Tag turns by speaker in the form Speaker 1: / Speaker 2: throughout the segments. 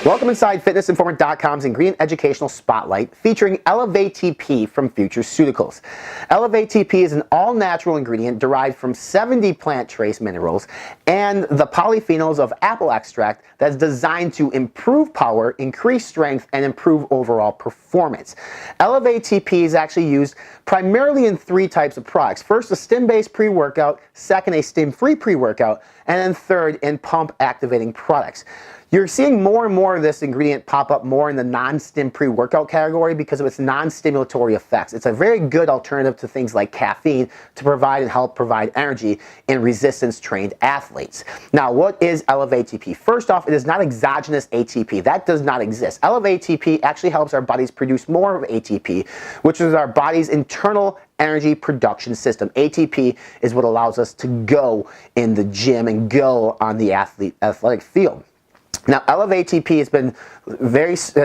Speaker 1: Welcome inside FitnessInformant.com's Ingredient Educational Spotlight featuring elevATP from Futureceuticals. elevATP is an all-natural ingredient derived from 70 plant trace minerals and the polyphenols of apple extract that's designed to improve power, increase strength, and improve overall performance. elevATP is actually used primarily in 3 types of products. First, a stim-based pre-workout, second, a stim-free pre-workout, and then third, in pump-activating products. You're seeing more and more of this ingredient pop up more in the non-stim pre-workout category because of its non-stimulatory effects. It's a very good alternative to things like caffeine to provide and help provide energy in resistance-trained athletes. Now, what is elevATP? First off, it is not exogenous ATP. That does not exist. elevATP actually helps our bodies produce more of ATP, which is our body's internal energy production system. ATP is what allows us to go in the gym and go on the athletic field. Now, elevATP has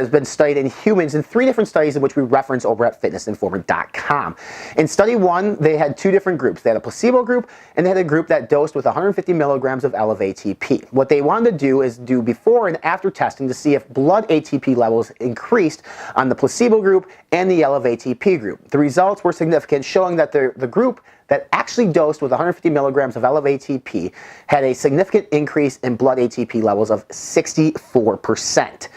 Speaker 1: been studied in humans in 3 different studies in which we reference over at FitnessInformant.com. In study 1, they had 2 different groups. They had a placebo group and they had a group that dosed with 150 milligrams of elevATP. What they wanted to do is do before and after testing to see if blood ATP levels increased on the placebo group and the elevATP group. The results were significant, showing that the group that actually dosed with 150 milligrams of elevATP had a significant increase in blood ATP levels of 64%.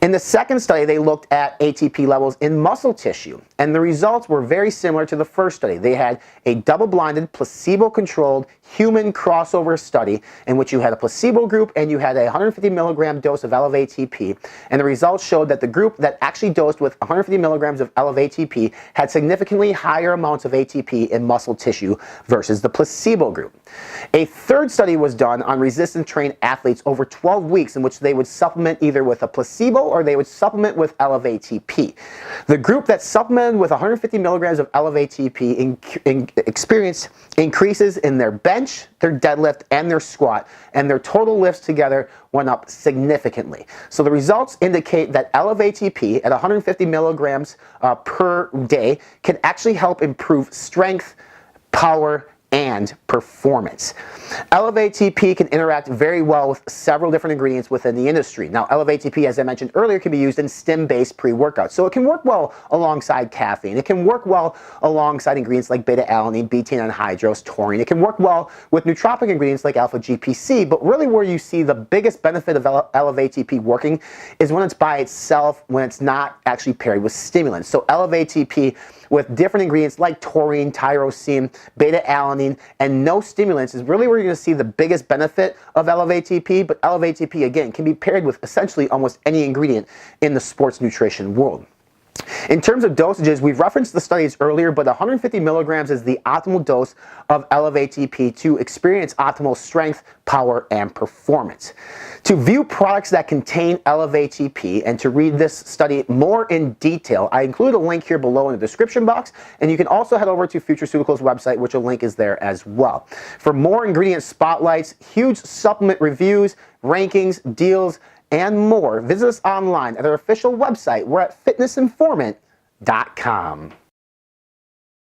Speaker 1: In the second study, they looked at ATP levels in muscle tissue, and the results were very similar to the first study. They had a double-blinded, placebo-controlled human crossover study in which you had a placebo group and you had a 150 milligram dose of elevATP, and the results showed that the group that actually dosed with 150 milligrams of elevATP had significantly higher amounts of ATP in muscle tissue versus the placebo group. A third study was done on resistance-trained athletes over 12 weeks in which they would supplement either with a placebo or they would supplement with elevATP. The group that supplemented with 150 milligrams of elevATP experienced increases in their bench, their deadlift, and their squat, and their total lifts together went up significantly. So the results indicate that elevATP at 150 milligrams per day can actually help improve strength, power, and performance. elevATP can interact very well with several different ingredients within the industry. Now, elevATP, as I mentioned earlier, can be used in stim-based pre-workouts. So it can work well alongside caffeine. It can work well alongside ingredients like beta-alanine, betaine anhydrous, taurine. It can work well with nootropic ingredients like alpha-GPC, but really where you see the biggest benefit of elevATP working is when it's by itself, when it's not actually paired with stimulants. So elevATP with different ingredients like taurine, tyrosine, beta-alanine, and no stimulants is really where you're going to see the biggest benefit of elevATP, but elevATP, again, can be paired with essentially almost any ingredient in the sports nutrition world. In terms of dosages, we've referenced the studies earlier, but 150 milligrams is the optimal dose of elevATP to experience optimal strength, power, and performance. To view products that contain elevATP and to read this study more in detail, I include a link here below in the description box, and you can also head over to Futureceuticals' website, which a link is there as well. For more ingredient spotlights, huge supplement reviews, rankings, deals, and more, visit us online at our official website. We're at FitnessInformant.com.